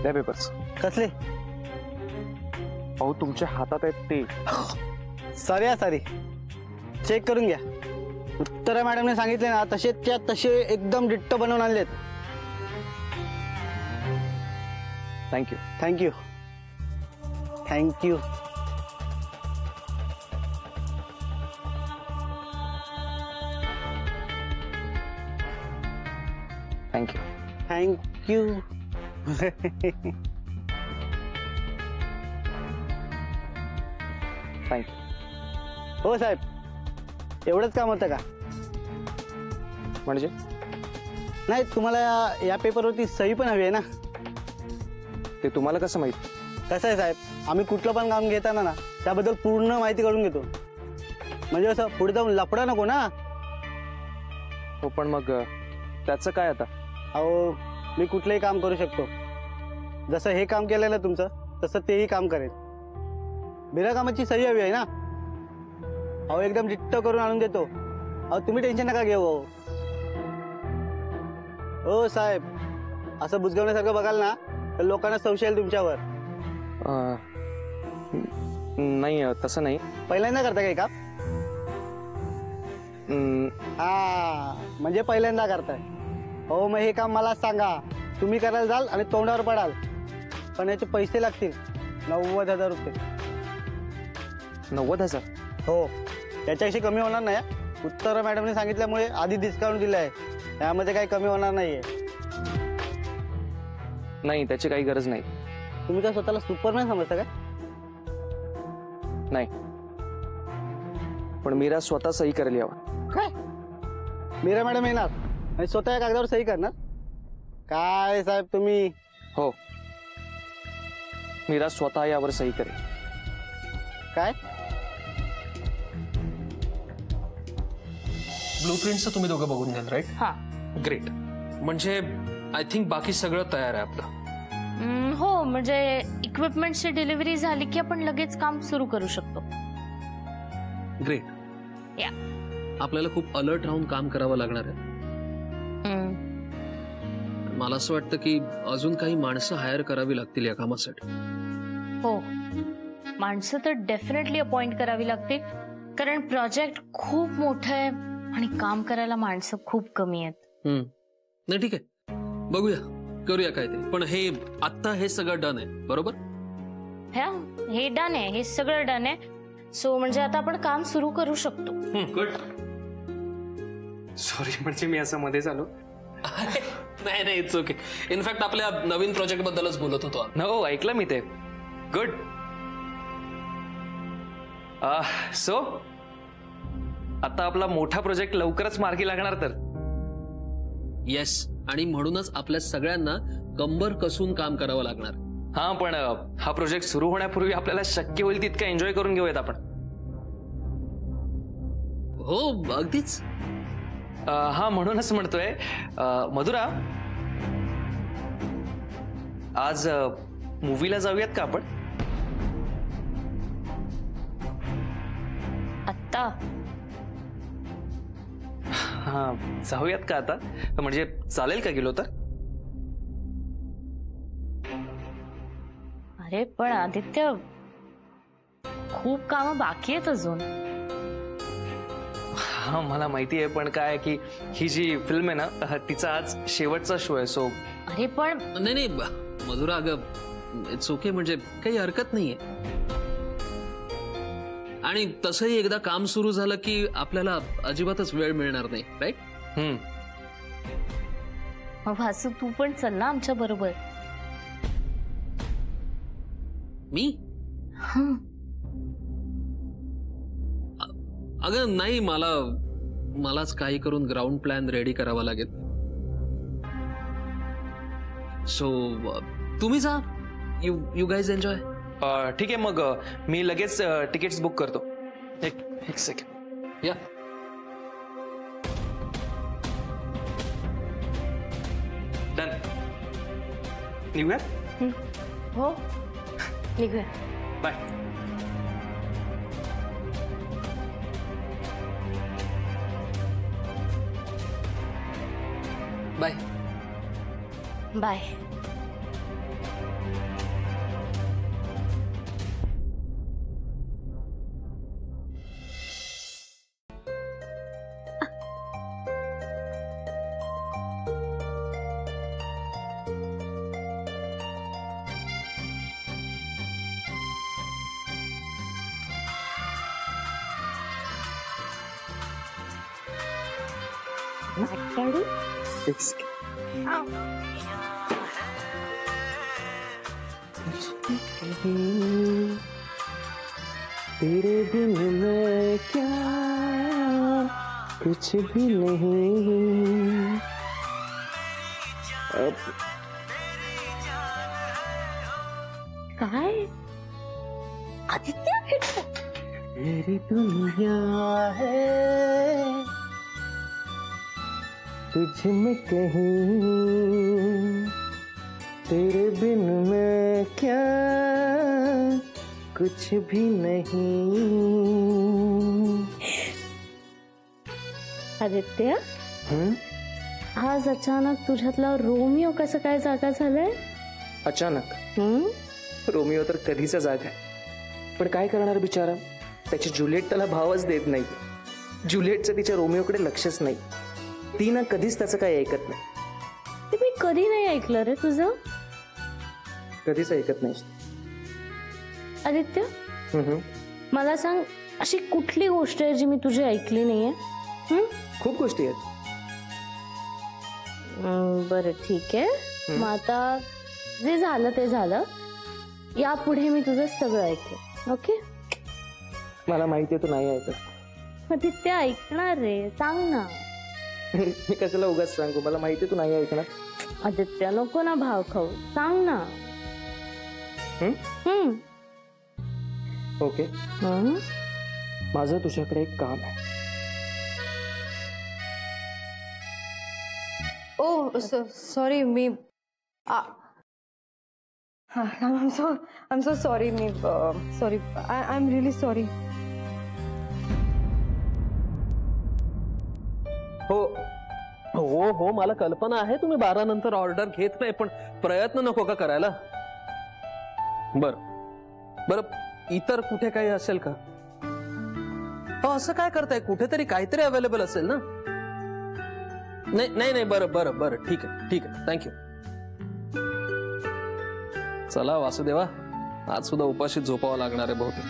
द्या पेपर्स. कसले? अहो तुमच्या हातात आहेत ते. सारी चेक करून घ्या. उत्तर मॅडमने सांगितले ना तसेच्या तसे एकदम डिट्टो बनवून आणलेत. Thank you. Thank you thank you. Thank you. Thank you. Thank you. हो साहेब, एवढंच काम होतं का? म्हणजे नाही, तुम्हाला या पेपरवरती सही पण हवी आहे ना? ते तुम्हाला कसं माहित? कसं आहे साहेब, आम्ही कुठलं पण काम घेताना ना त्याबद्दल पूर्ण माहिती काढून घेतो. म्हणजे असं पुढे जाऊन लफडा नको ना. हो पण मग त्याचं काय आता? अहो मी कुठलंही काम करू शकतो. जसं हे काम केलेलं तुमचं तसं तेही काम करेल. बिना कामाची सही हवी आहे ना? अहो एकदम डिट्टो करून आणून देतो. अहो तुम्ही टेन्शन नका घेऊ. हो साहेब, असं बुजगवण्यासारखं बघाल ना तर लोकांना संशय येईल तुमच्यावर. नाही तसं नाही. पहिल्यांदा करता काही काम? हा म्हणजे पहिल्यांदा करताय. हो मग हे काम मला सांगा, तुम्ही करायला जाल आणि तोंडावर पडाल. पण याचे पैसे लागतील 90,000 रुपये. 90,000? हो, याच्याशी कमी होणार नाही. उत्तर मॅडमने सांगितल्यामुळे आधी डिस्काउंट दिलं आहे, त्यामध्ये काही कमी होणार नाहीये. नाही त्याची काही गरज नाही. तुम्ही काय स्वतःला सुपरमॅन समजता का? नाही, पण मीरा स्वतः सही करेल यावर. काय? मीरा मॅडम येणार आणि स्वतः या कागदावर सही करणार? काय साहेब तुम्ही? हो, मीरा स्वतः यावर सही करेल. काय? ब्लूप्रिंटचं तुम्ही दोघं बघून घ्याल, राईट? हां. ग्रेट. म्हणजे आय थिंक बाकी सगळं तयार आहे आपलं. हो, म्हणजे इक्विपमेंटची डिलिव्हरी झाली की आपण लगेच काम सुरू करू शकतो. ग्रेट. या. आपल्याला खूप अलर्ट राहून काम करावं लागणार आहे. मला असं वाटतं की अजून काही माणसं हायर करावी लागतील या कामासाठी. हो, माणसं तर डेफिनेटली अपॉइंट करावी लागतील, कारण प्रोजेक्ट खूप मोठं आहे आणि काम करायला माणसं खूप कमी आहेत. नाही ठीक आहे, बघूया, करूया काहीतरी. पण हे आता हे सगळं डन आहे बरोबर? हे डन आहे, हे सगळं डन आहे. सो म्हणजे आता आपण काम सुरू करू शकतो. गुड. सॉरी, म्हणजे मी असं मध्ये चालू. नाही इट्स ओके. इनफॅक्ट आपल्या नवीन प्रोजेक्ट बद्दलच बोलत होतो. हो, ऐकलं मी ते. गुड. सो आता आपला मोठा प्रोजेक्ट लवकरच मार्गी लागणार तर. येस, आणि म्हणूनच आपल्या सगळ्यांना कंबर कसून काम करावं लागणार. हा, पण हा प्रोजेक्ट सुरू होण्यापूर्वी आपल्याला शक्य होईल तितकं एन्जॉय करून घेऊयात आपण. हो अगदीच. हा, म्हणूनच म्हणतोय मधुरा, आज मूवीला जाऊयात का आपण? आत्ता? हा, जाऊयात का आता? म्हणजे चालेल का गेलो तर? अरे पण आदित्य, खूप कामं बाकी आहेत अजून. हा मला माहिती आहे, पण काय की ही जी फिल्म आहे ना तिचा आज शेवटचा शो आहे. सो अरे पण नाही मधुरा, अगं इट्स ओके, म्हणजे काही हरकत नाहीये. आणि तसंही एकदा काम सुरू झालं की आपल्याला अजिबातच वेळ मिळणार नाही, राईट? मग वासू, तू पण चल ना आमच्या बरोबर. मी? अगं नाही, मलाच काही करून ग्राउंड प्लॅन रेडी करावा लागेल. सो तुम्ही जा, यू गाईज एन्जॉय. ठीक आहे, मग मी लगेच तिकीट्स बुक करतो. एक सेकंड. या. डन. निघूया? हो, निघूया. बाय. बाय. बाय. काढू तेरे बिन मैं क्या कुछ भी नहीं अब काय आदित्य मेरी दुनिया है तुझ में कहीं तेरे बिन मैं क्या कुछ भी नहीं. आदित्य हं? आज अचानक तुझ्यातला रोमिओ कसं काय जागा झालाय? अचानक हम्म रोमिओ तर कधीचा जागा आहे, पण काय करणार बिचारा, त्याची जुलिएट त्याला भावच देत नाही. जुलिएटचं तिच्या रोमिओकडे लक्षच नाही. ती ना कधीच त्याचं काही ऐकत नाही. ते मी कधी नाही ऐकलं रे तुझं. कधीच ऐकत नाही. आदित्य हम्म. मला सांग, अशी कुठली गोष्ट आहे जी मी तुझी ऐकली नाहीये? खूप गोष्टी आहेत. बरं ठीक आहे, मग आता जे झालं ते झालं. यापुढे मी तुझं सगळं ऐकलं. ओके? मला माहिती आहे तू नाही ऐकत. मग ते ऐकणार रे, सांग ना. मी कशाला उगाच सांगू, मला माहिती आहे तू नाही ऐकणार. आदित्य नको ना भाव खाऊ, सांग ना. ओके, माझं तुझ्याकडे एक काम आहे. Oh, sorry, me. I'm so sorry, me. Sorry, I'm really sorry. हो हो हो, मला कल्पना आहे तुम्ही 12 नंतर ऑर्डर घेत नाही, पण प्रयत्न नको का करायला? बर बर, इतर कुठे काही असेल का? हो, असं काय करताय? कुठेतरी काहीतरी अवेलेबल असेल ना? नाही नाही नाही, बरं बरं बरं, ठीक आहे ठीक आहे, थँक्यू. चला वासुदेवा, आज सुद्धा उपाशी झोपावं लागणार आहे बहुतेक.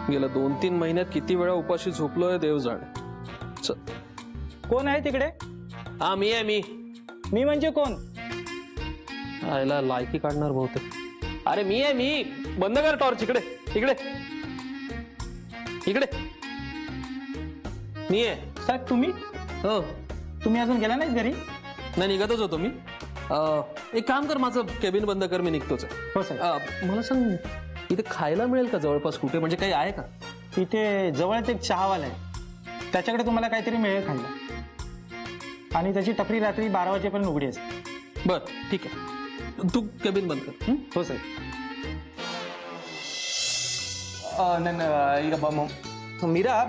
गेल्या 2-3 महिन्यात किती वेळा उपाशी झोपलोय देव जाणे. चल. कोण आहे तिकडे? हा, मी आहे. मी म्हणजे कोण? आयला लायकी काढणार बहुतेक. अरे मी आहे, मी. बंद कर टॉर्च. इकडे इकडे इकडे, मी आहे. साहेब तुम्ही? हो, तुम्ही अजून गेला नाही घरी? नाही, निघतच होतो मी. एक काम कर, माझं केबिन बंद कर, मी निघतोच. हो साहेब. मला सांग, इथे खायला मिळेल का जवळपास कुठे? म्हणजे काही आहे का? इथे जवळच एक चहावाला आहे, त्याच्याकडे तुम्हाला काहीतरी मिळेल खायला. आणि त्याची टपरी रात्री 12 वाजेपर्यंत उघडी असते. बर ठीक आहे, तू केबिन बंद कर. हो साहेब. मीरा,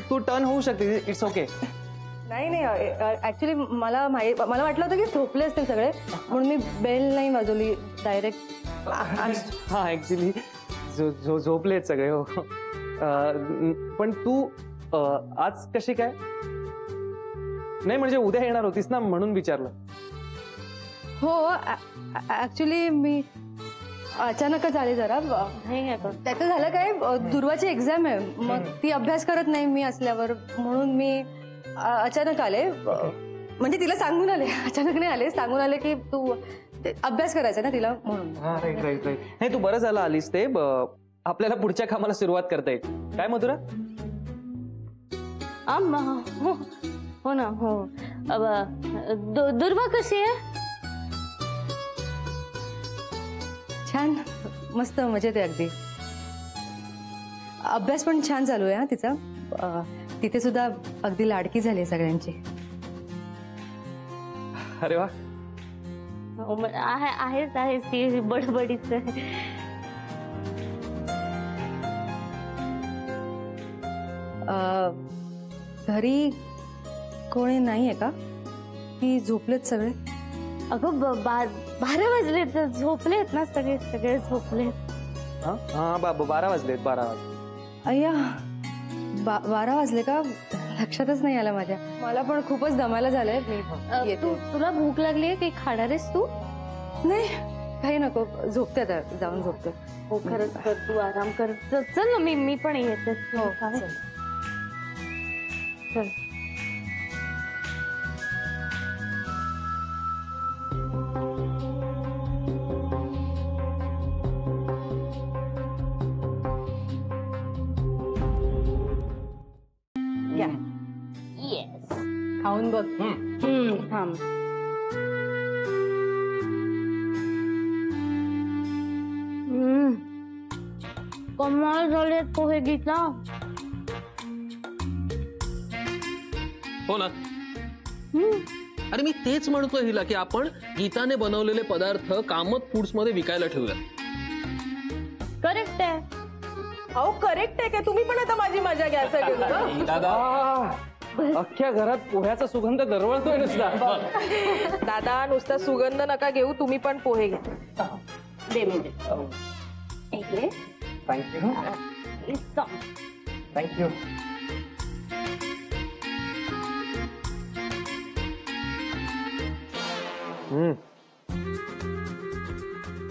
तू टर्न होऊ शकते. It's okay. नाही ऍक्च्युली मला वाटलं होतं की झोपले असतील सगळे, म्हणून मी बेल नाही वाजवली डायरेक्ट. हा, ऍक्च्युली झोपलेत सगळे. हो, पण तू आज कशी काय? नाही म्हणजे उद्या येणार होतीस ना, म्हणून विचारलं. हो, ऍक्च्युली मी अचानकच आले जरा. त्याचं झालं काय, दुर्वाची एक्झाम आहे, मग ती अभ्यास करत नाही मी असल्यावर, म्हणून मी अचानक आले. म्हणजे तिला सांगून आले, अचानक नाही आले, सांगून आले की तू अभ्यास करायचा ना तिला, म्हणून. राईट. नाही, तू बरं झालं आलीस. ते आपल्याला पुढच्या कामाला सुरुवात करता येईल. काय मधुरा? हो ना. हो, दुर्वा कशी आहे? छान, मस्त, मजेत आहे अगदी. अभ्यास पण छान चालू आहे हा तिचा. तिथे सुद्धा अगदी लाडकी झाली सगळ्यांची. अरे वा. आहेच ती बडबडीच आहे. घरी कोणी नाहीये का? की झोपलेत सगळे? अगं 12 वाजले तर झोपलेत ना सगळे झोपलेत. हा, 12 वाजलेत. 12 वाजले. अय्या, 12 वाजले का? लक्षातच नाही आलं माझ्या. मला पण खूपच दमायला झालंय. मी येते. तुला भूक लागली काही खाणार आहेस तू? नाही, काही नको, झोपते आता, जाऊन झोपते. हो, खरंच कर, तू आराम कर. चल ना, मी पण येते. हो, चल. खाऊन बघ. थांब. कमाल झाले पोहे गीता. हो ना. अरे मी तेच म्हणतोय हिला की आपण गीताने बनवलेले पदार्थ कामत फूड्स मध्ये विकायला ठेवूया. करेक्ट आहे. अहो करेक्ट आहे काय? तुम्ही पण आता माझी मजा घ्यायचा घेऊन. दादा अख्ख्या घरात पोह्याचा सुगंध दरवळतोय नुसता. दादा नुसता सुगंध नका घेऊ, तुम्ही पण पोहे घ्या. दे मी दे. थँक्यू. थँक्यू.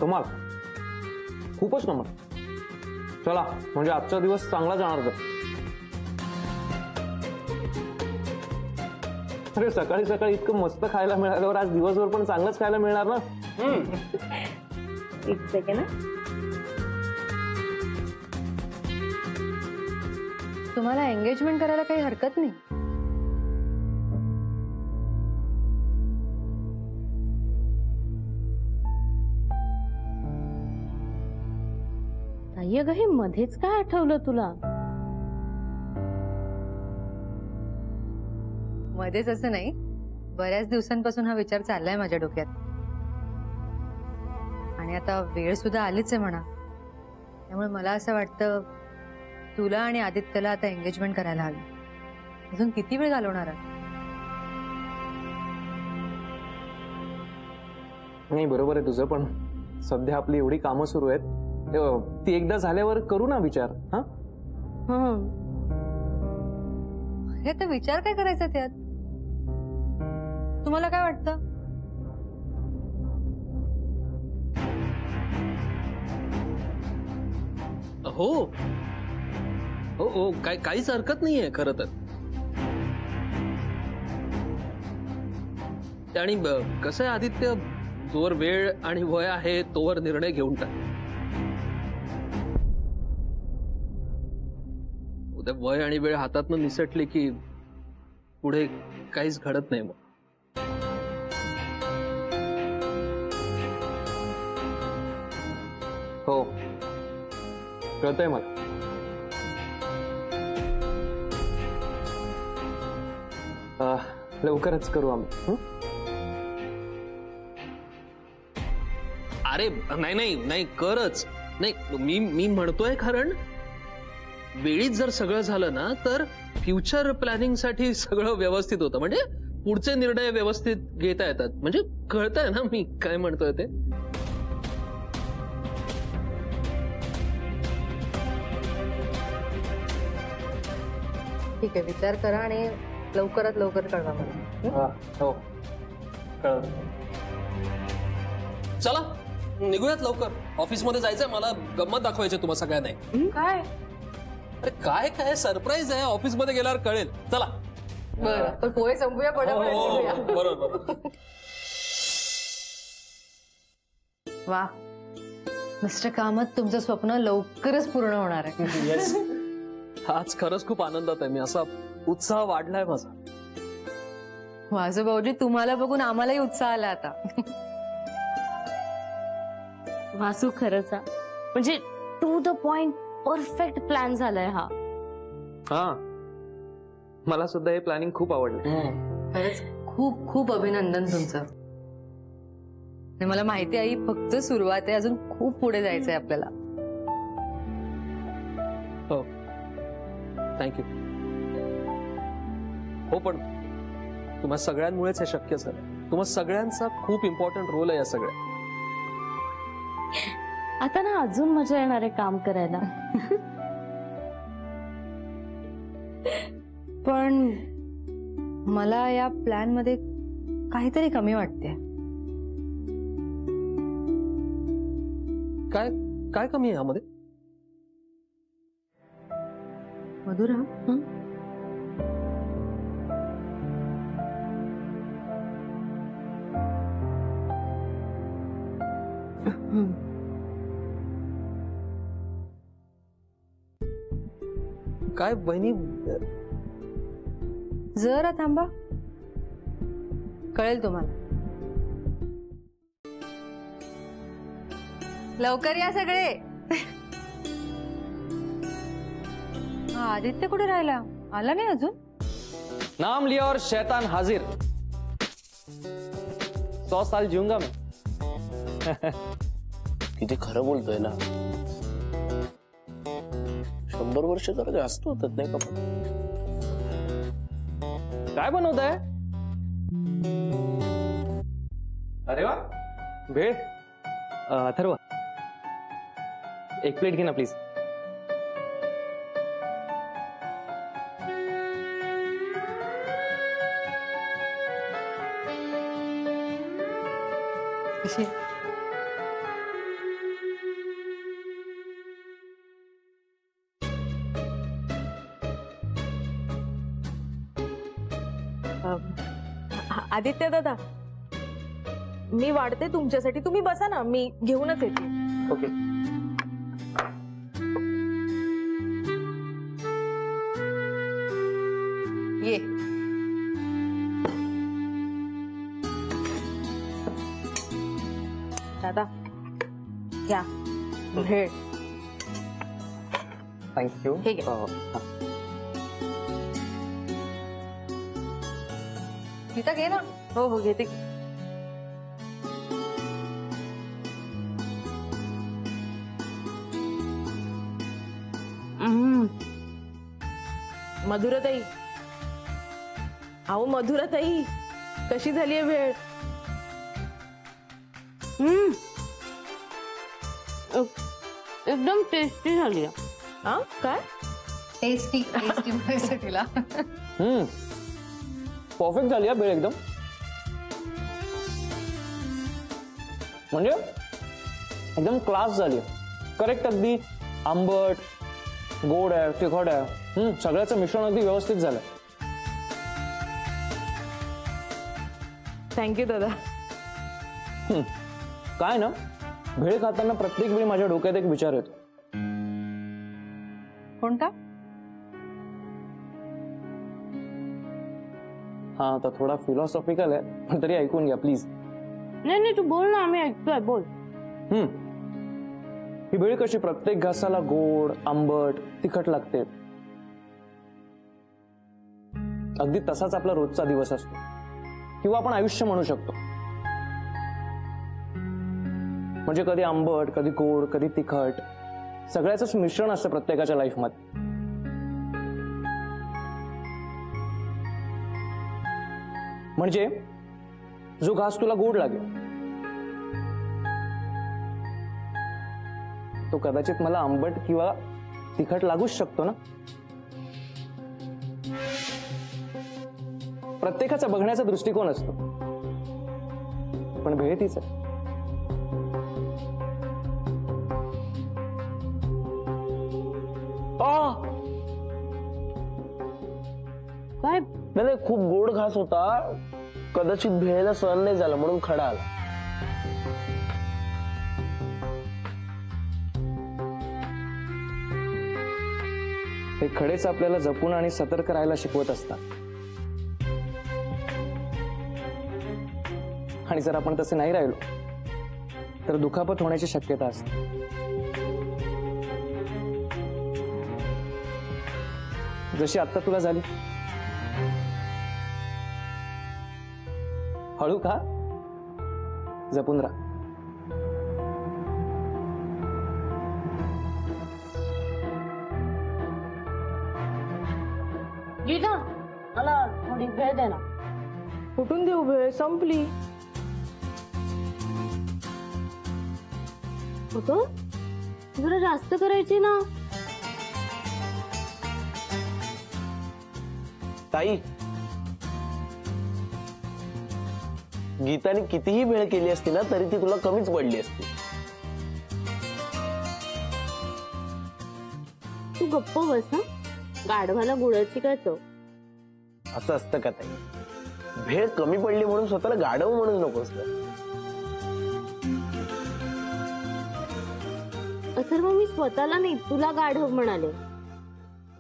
कमाल, खूपच कमाल. चला म्हणजे आजचा दिवस चांगला जाणार तर. अरे सकाळी सकाळी इतकं मस्त खायला मिळाल्यावर आज दिवसभर पण चांगलंच खायला मिळणार ना. एक सेकंड. तुम्हाला एंगेजमेंट करायला काही हरकत नाही. ताई अगं हे मध्येच काय आठवलं तुला? मध्येच असं नाही, बऱ्याच दिवसांपासून हा विचार चाललाय माझ्या डोक्यात. आणि आता वेळ सुद्धा आलीच आहे म्हणा. त्यामुळे मला असं वाटतं तुला आणि आदित्यला आता एंगेजमेंट करायला हवी. अजून किती वेळ घालवणार आहे? नाही बरोबर आहे तुझं, पण सध्या आपली एवढी कामं सुरू आहेत, ती एकदा झाल्यावर करू ना विचार. हा हे तर विचार काय करायचा त्यात? तुम्हाला काय वाटतं? हो हो हो, काहीच हरकत नाहीये खरं तर. आणि कसं आहे आदित्य, जोवर वेळ आणि वय आहे तोवर निर्णय घेऊन टाक. उद्या वय आणि वेळ हातातनं निसटली की पुढे काहीच घडत नाही. मग हो कळतंय मला. लवकरच करू आम्ही. अरे नाही नाही नाही, करच नाही. मी म्हणतोय कारण वेळीच जर सगळं झालं ना तर फ्युचर प्लॅनिंग साठी सगळं व्यवस्थित होतं. म्हणजे पुढचे निर्णय व्यवस्थित घेता येतात. म्हणजे कळतंय ना मी काय म्हणतोय ते. ठीक आहे, विचार करा आणि लवकरात लवकर कळवा मला. हो कळत. चला निघूयात लवकर. ऑफिसमध्ये जायचंय मला. गंमत दाखवायची तुम्हा सगळ्यांना. काय? अरे काय काय सरप्राईज आहे. ऑफिसमध्ये गेल्यावर कळेल. चला. बरं, पण पोहे संपूया, पटापट. बरोबर. वा, मिस्टर कामत, तुमचं स्वप्न लवकरच पूर्ण होणार आहे. येस. आज खरंच खूप आनंदात आहे मी. असा उत्साह वाढलाय माझा. माझं भाऊजी, तुम्हाला बघून आम्हालाही उत्साह आला आता. वासू खरंच हा. म्हणजे to the point perfect plan झालाय हा. हा मला सुद्धा हे प्लॅनिंग खूप आवडलं. खरंच खूप खूप अभिनंदन तुमचं. आणि मला माहिती आहे ही फक्त सुरुवात आहे, अजून खूप पुढे जायचंय आपल्याला. हो थँक्यू. हो पण तुम्हा सगळ्यांमुळेच हे शक्य झालं. तुम्हा सगळ्यांचा खूप इम्पॉर्टंट रोल आहे या सगळ्यात. आता ना अजून मजा येणार आहे काम करायला. पण मला या प्लॅन मध्ये काहीतरी कमी वाटते. काय काय कमी आहे यामध्ये? मधुरा, काय बहिणी? जरा थांबा. कळेल तुम्हाला. लवकर या सगळे. हा आदित्य कुठे राहिला? आला नाही अजून. नाम लिया और शैतान हाजिर. 100 साल जीऊंगा मैं. किती खरं बोलतोय ना. 100 वर्ष जरा जास्त होतात नाही का? काय बनवताय? अरे वा, भेळ. अथर्व, एक प्लेट घे ना प्लीज. आदित्य दादा, मी वाढते तुमच्यासाठी, तुम्ही बसा ना, मी घेऊनच येते. ओके. ये. दादा घ्या भेळ. थँक्यू. हे घे. गीता घे ना. हो हो घेते. मधुराताई, अहो मधुराताई, कशी झालीये भेळ? एकदम टेस्टी झाली. हा काय? टेस्टी टेस्टी म्हणायचं तिला. परफेक्ट झाली भेळ एकदम. म्हणजे एकदम क्लास झाली. करेक्ट. अगदी आंबट, गोड आहे, तिखट आहे. सगळ्याचं मिश्रण अगदी व्यवस्थित झालं. थँक्यू दादा. काय ना, भेळ खाताना प्रत्येक वेळी माझ्या डोक्यात एक विचार येतो. कोणता? हा आता थोडा फिलॉसॉफिकल आहे, पण तरी ऐकून घ्या प्लीज. नाही नाही, तू बोल ना, आम्ही ऐकतोय, बोल. ही भेळ कशी प्रत्येक घासाला गोड, आंबट, तिखट लागते. अगदी तसाच आपला रोजचा दिवस असतो, किंवा आपण आयुष्य म्हणू शकतो. म्हणजे कधी आंबट, कधी गोड, कधी तिखट, सगळ्याच मिश्रण असतं प्रत्येकाच्या लाईफमध्ये. म्हणजे जो घास तुला गोड लागेल तो कदाचित मला आंबट किंवा तिखट लागूच शकतो ना. प्रत्येकाचा बघण्याचा दृष्टिकोन असतो, पण भेळ तीच आहे. काय? नाही, खूप गोड घास होता, कदाचित भेळेला सहन नाही झाला म्हणून खडा आला. हे खडेच आपल्याला जपून आणि सतर्क राहायला शिकवत असतात. आणि जर आपण तसे नाही राहिलो तर दुखापत होण्याची शक्यता असते. जशी आत्ता तुला झाली. हळू खा, जपून राहा. गीता, मला थोडी भेळ दे ना. कुठून देऊ भेळ? संपली. होतं जरा जास्त करायची ना. ताई, गीताने कितीही भेळ केली असती ना तरी ती तुला कमीच पडली असती. तू गप्प बस ना. गाढवाला गुळाची काय चव. असं असतं का ताई? भेळ कमी पडली म्हणून स्वतःला गाढव म्हणून नकोस ना. अथर्व, मी स्वतःला नाही तुला गाढव म्हणाले.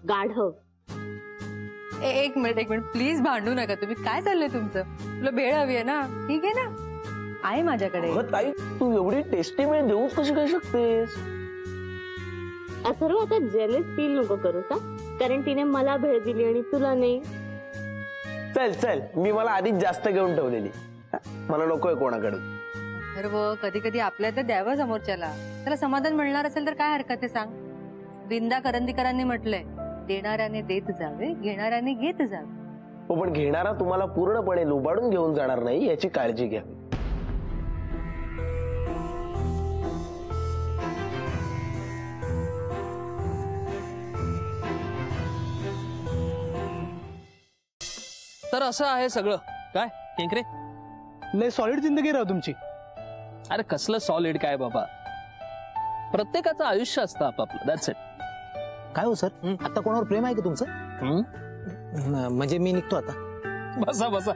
गाढव. एक मिनिट प्लीज भांडू नका तुम्ही. काय चाललंय तुमचं? तुला भेळ हवी आहे ना? ठीक आहे ना, आहे माझ्याकडे. अगं ताई, तू एवढी टेस्टी वेळ देऊच कशी काय शकतेस? अथर्व, आता जेलस फील नको करूस हा, कारण तिने मला भेळ दिली आणि तुला नाही. चल चल, मी मला आधीच जास्त घेऊन ठेवलेली, मला नकोय कोणाकडून. सर्व कधी कधी आपल्या तर द्यावं समोरच्याला, त्याला समाधान मिळणार असेल तर काय हरकत आहे सांग. विंदा करंदीकरांनी म्हटलंय, देणाऱ्याने देत जावे, घेणाऱ्याने घेत जावे. हो, पण घेणारा तुम्हाला पूर्णपणे लुबाडून घेऊन जाणार नाही याची काळजी घ्या. तर असं आहे सगळं. काय केंकरे, लय सॉलिड जिंदगी राव तुमची. अरे कसलं सॉलिड काय बाबा, प्रत्येकाचं आयुष्य असतं आपापलं. That's it. काय हो सर, आता कोणावर प्रेम आहे का तुमचं? म्हणजे मी निघतो आता. बसा बसा.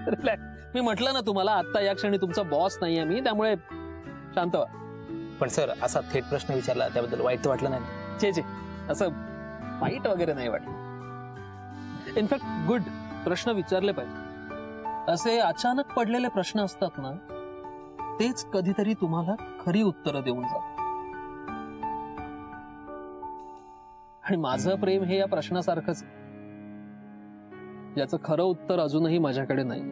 रिलॅक्स. मी म्हटलं ना तुम्हाला, आता या क्षणी तुमचा बॉस नाहीये मी, त्यामुळे शांत व्हा. पण सर, असा थेट प्रश्न विचारला त्याबद्दल वाईट तर वाटलं नाही? चे असं वाईट वगैरे नाही वाटलं. In fact good. प्रश्न विचारले पाहिजे. असे अचानक पडलेले प्रश्न असतात ना, तेच कधीतरी तुम्हाला खरी उत्तरं देऊन जातात. आणि माझं प्रेम हे या प्रश्नासारखंच, याचं खरं उत्तर अजूनही माझ्याकडे नाही.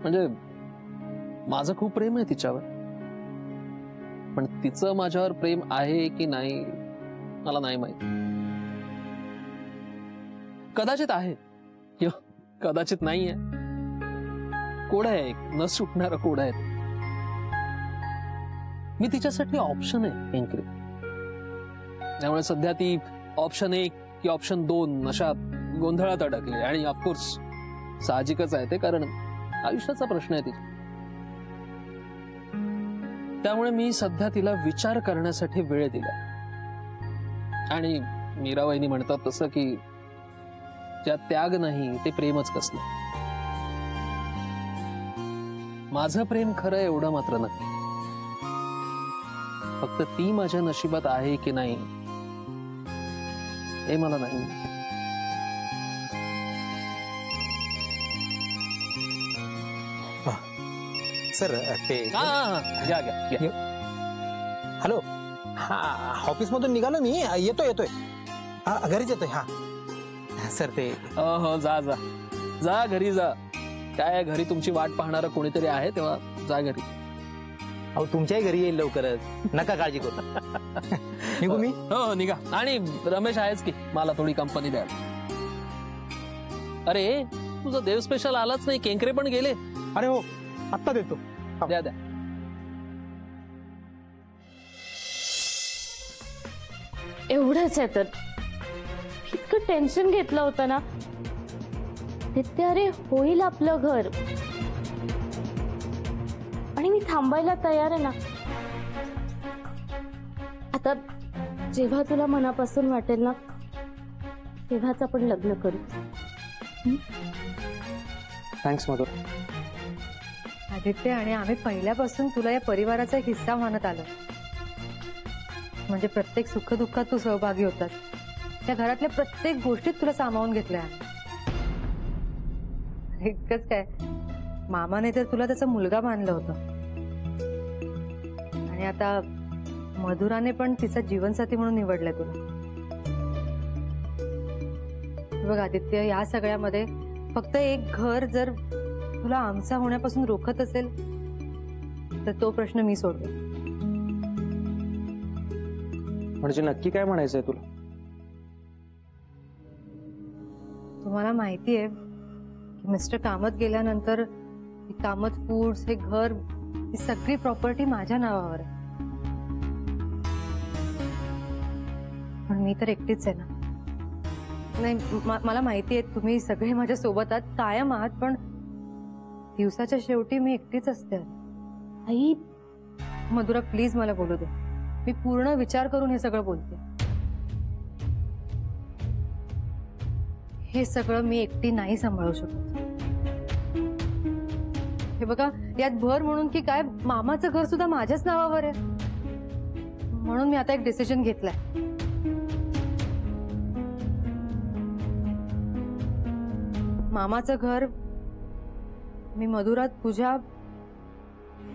म्हणजे माझं खूप प्रेम आहे तिच्यावर, पण तिचं माझ्यावर प्रेम आहे की नाही मला नाही माहिती. कदाचित आहे किंवा कदाचित नाहीये. कोड आहे, एक न सुटणारं कोड आहे. मी तिच्यासाठी ऑप्शन आहे केंकरे. त्यामुळे सध्या ती ऑप्शन 1 की ऑप्शन 2 अशा गोंधळात अडकले. आणि ऑफकोर्स साहजिकच आहे ते, कारण आयुष्याचा प्रश्न आहे तिचा. त्यामुळे मी सध्या तिला विचार करण्यासाठी वेळ दिला. आणि मीराबाईंनी म्हणतात तसं की ज्या त्याग नाही ते प्रेमच कसलं. माझं प्रेम खरं एवढं मात्र नक्की, फक्त ती माझ्या नशिबात आहे की नाही हे मला नाही. सर ते घ्या घ्या घ्या. हॅलो, हा ऑफिस मधून निघालो मी, येतोय घरीच येतोय. हा सर ते हो, जा जा जा घरी जा. काय घरी तुमची वाट पाहणारं कोणीतरी आहे, तेव्हा जा घरी. अहो तुमच्याही घरी येईल लवकरच, नका काळजी करू. निघू मी? हो निघा. आणि रमेश आहेच की, मला थोडी कंपनी द्या. अरे तुझं देव स्पेशल आलाच नाही, केंकरे पण गेले. अरे हो, आत्ता देतो. द्या द्या. एवढंच आहे तर, इतकं टेन्शन घेतलं होतं ना ते. अरे होईल आपलं घर, आणि मी थांबायला तयार आहे ना. आता जेव्हा तुला मनापासून वाटेल ना, तेव्हाच आपण लग्न करू. थँक्स मधुर. आदित्य, आणि आम्ही पहिल्यापासून तुला या परिवाराचा एक हिस्सा मानत आलो. म्हणजे प्रत्येक सुखदुःखात तू सहभागी होतास. त्या घरातल्या प्रत्येक गोष्टीत तुला सामावून घेतल्या. इतकंच काय, मामाने तर तुला त्याचा मुलगा मानलं होतं. आणि आता मधुराने पण तिचा जीवनसाथी म्हणून निवडलाय तुला. बघ आदित्य, या सगळ्यामध्ये फक्त एक घर जर तुला आमचा होण्यापासून रोखत असेल तर तो प्रश्न मी सोडतो. म्हणजे नक्की काय म्हणायचंय तुला? तुम्हाला माहितीये की मिस्टर कामत गेल्यानंतर कामत फूड्स, हे घर, ही सगळी प्रॉपर्टी माझ्या नावावर आहे. पण मी तर एकटीच आहे ना. नाही, मला माहितीये तुम्ही सगळे माझ्या सोबत आहात, कायम आहात, पण दिवसाच्या शेवटी मी एकटीच असते. आई, मधुरा प्लीज मला बोलू दे. मी पूर्ण विचार करून हे सगळं बोलते. हे सगळं मी एकटी नाही सांभाळू शकत. हे बघा, यात भर म्हणून की काय, मामाचं घर सुद्धा माझ्याच नावावर आहे. म्हणून मी आता एक डिसिजन घेतलाय. मामाचं घर मी मधुरा तुझ्या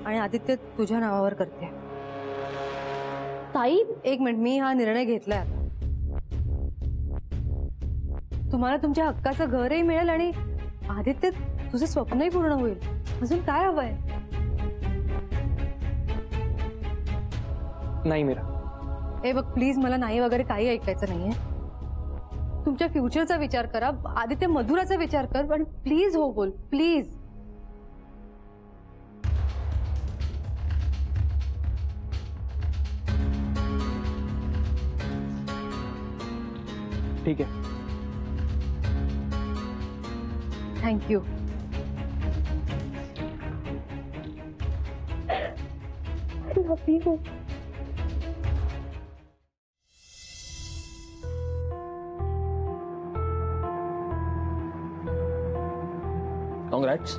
आणि आदित्य तुझ्या नावावर करते. ताई, एक मिनिट, मी हा निर्णय घेतलाय आता. तुम्हाला तुमच्या हक्काचं घरही मिळेल आणि आदित्य तुझं स्वप्नही पूर्ण होईल. अजून काय हवंय? नाही मीरा. ए बघ प्लीज, मला नाही वगैरे काही ऐकायचं नाहीये. तुमच्या फ्युचरचा विचार करा. आदित्य मधुराचा विचार कर, पण प्लीज हो बोल, प्लीज. ठीक आहे. थँक्यू. Congrats.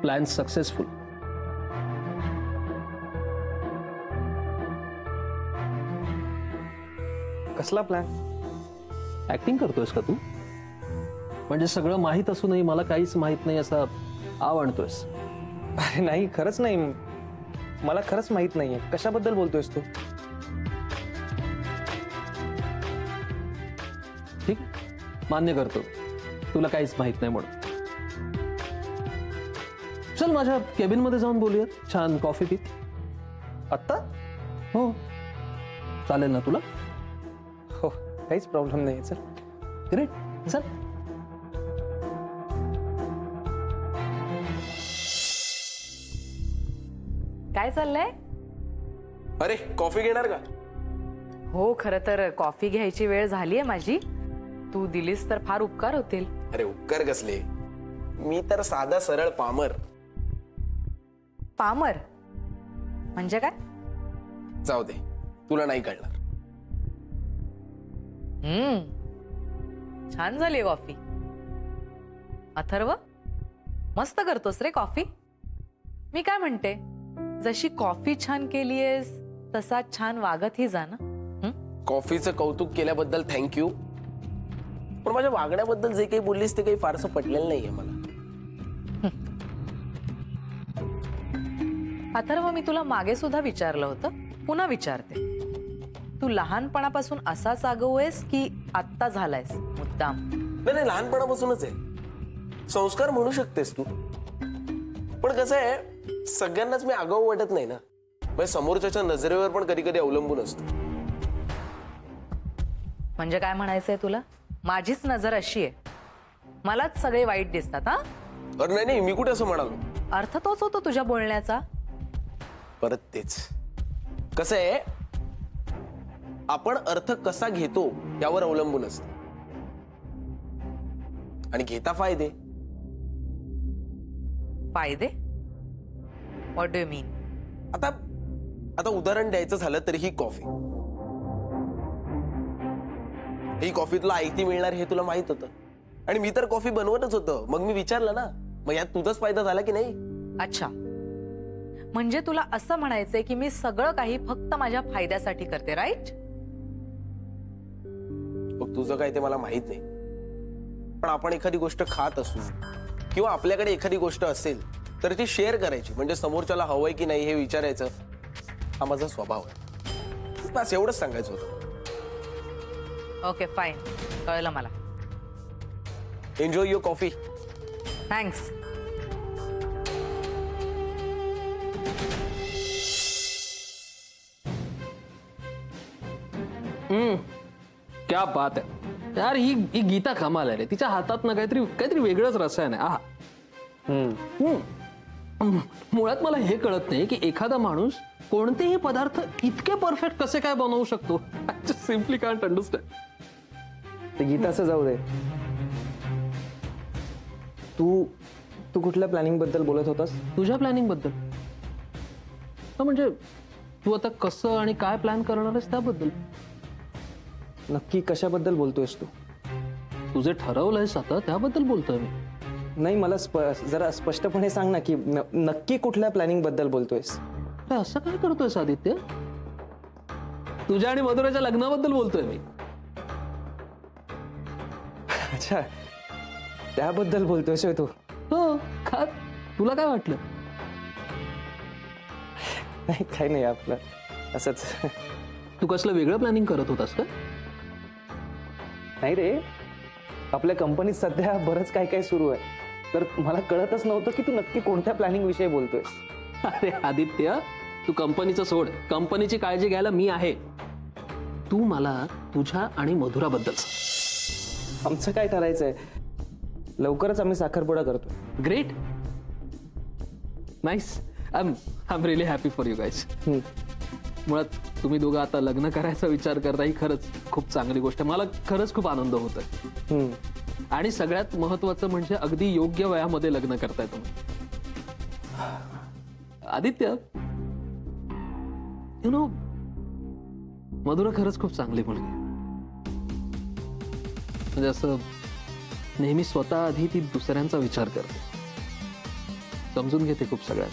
Plan successful. कसला प्लॅन? ऍक्टिंग करतोयस का तू? म्हणजे सगळं माहित असूनही मला काहीच माहित नाही असा आव आणतोयस? अरे नाही, खरंच नाही. मला खरंच माहित नाहीये. कशाबद्दल बोलतोयस तू? ठीक, मान्य करतो तुला काहीच माहित नाही म्हणून. चल माझ्या केबिन मध्ये जाऊन बोलूया, छान कॉफी पीत. आत्ता? हो, चालेल ना तुला? हो, काहीच प्रॉब्लेम नाही. चल. ग्रेट, चल. काय चाललंय? अरे कॉफी घेणार का? हो, खरं तर कॉफी घ्यायची वेळ झालीये माझी. तू दिलीस तर फार उपकार होतील. अरे उपकार कसले, मी तर साधा सरळ पामर. पामर म्हणजे काय? जाऊ दे, तुला नाही कळणार. छान झाली कॉफी. अथर्व, मस्त करतोस रे कॉफी. मी काय म्हणते, जशी कॉफी छान केलीयस तसा छान वागतही जा ना. कॉफीचं कौतुक केल्याबद्दल थँक्यू, पण माझ्या वागण्याबद्दल जे काही बोललीस ते काही फारसं पटलेलं नाहीये मला. अथर्व, मी तुला मागे सुद्धा विचारलं होतं, पुन्हा विचारते. तू लहानपणापासून असाच आगाऊ आहेस की आत्ता झालायस मुद्दाम? नाही, लहानपणापासूनच आहे. संस्कार म्हणू शकतेस तू, पण कसं आहे, सगळ्यांनाच मी आगाऊ वाटत नाही ना. म्हणजे समोरच्याच्या नजरेवर पण कधी कधी अवलंबून असतो. म्हणजे काय म्हणायचंय तुला? माझीच नजर अशी आहे, मलाच सगळे वाईट दिसतात? हा, अरे नाही, मी कुठे असं म्हणालो. अर्थ तोच होतो तुझ्या बोलण्याचा. परत तेच. कसं आहे, आपण अर्थ कसा घेतो यावर अवलंबून असतो. आणि घेता फायदे. फायदे? व्हॉट डू यू मीन? आता उदाहरण द्यायचं झालं तर ही कॉफी. ही कॉफी तुला ऐकती मिळणार हे तुला माहित होतं, आणि मी तर कॉफी बनवतच होतं. मग मी विचारलं ना, मग यात तुझाच फायदा झाला की नाही? अच्छा, म्हणजे तुला असं म्हणायचंय की मी सगळं काही फक्त माझ्या फायद्यासाठी करते, राईट? मग तुझं काय ते मला माहित नाही, पण आपण एखादी गोष्ट खात असू किंवा आपल्याकडे एखादी गोष्ट असेल तर ती शेअर करायची. म्हणजे समोरच्याला हवंय की नाही हे विचारायचं, हा माझा स्वभाव आहे. बस एवढंच सांगायचं होतं. ओके, फाईन, कळलं मला. Enjoy your coffee. थँक्स. क्या बात आहे यार. ही गीता कमाल आहे रे. तिच्या हातात ना काहीतरी वेगळंच रसायन आहे. मुळात मला हे कळत नाही की एखादा माणूस कोणतेही पदार्थ इतके परफेक्ट कसे काय बनवू शकतो. Simply can't understand. ते गीताचं जाऊ दे. तू कुठल्या प्लॅनिंग बद्दल बोलत होतास? तुझ्या प्लॅनिंग बद्दल. म्हणजे तू आता कसं आणि काय प्लॅन करणार आहेस त्याबद्दल. नक्की कशाबद्दल बोलतोयस तू? तुझे ठरवलंयस आता त्याबद्दल बोलतोय मी. नाही, मला जरा स्पष्टपणे सांग ना की नक्की कुठल्या प्लॅनिंग बद्दल बोलतोयस? असं काय करतोयस आदित्य? तुझ्या आणि मधुराच्या लग्नाबद्दल बोलतोय मी. अच्छा, त्याबद्दल बोलतोयस होय तू? हो का, तुला काय वाटलं? नाही, काही नाही, आपलं असंच. तू कसलं वेगळं प्लॅनिंग करत होतास का? नाही रे, आपल्या कंपनीत सध्या बरंच काय काय सुरू आहे, तर मला कळतच नव्हतं की तू नक्की कोणत्या प्लॅनिंग विषयी बोलतोय. अरे आदित्य, तू कंपनीचं सोड, कंपनीची काळजी घ्यायला मी आहे. तू मला तुझ्या आणि मधुराबद्दल सांग. आमचं काय ठरायचंय, लवकरच आम्ही साखरपुडा करतो. Great, nice. I am really happy for you guys. मुळात तुम्ही दोघं आता लग्न करायचा विचार करता, ही खरंच खूप चांगली गोष्ट आहे. मला खरंच खूप आनंद होतोय. आणि सगळ्यात महत्वाचं म्हणजे अगदी योग्य वयामध्ये लग्न करताय तुम्ही. आदित्य, यु नो, मधुरा खरंच खूप चांगली मुलगी आहे. म्हणजे असं नेहमी स्वतः आधी ती दुसऱ्यांचा विचार करते, समजून घेते खूप सगळ्यात.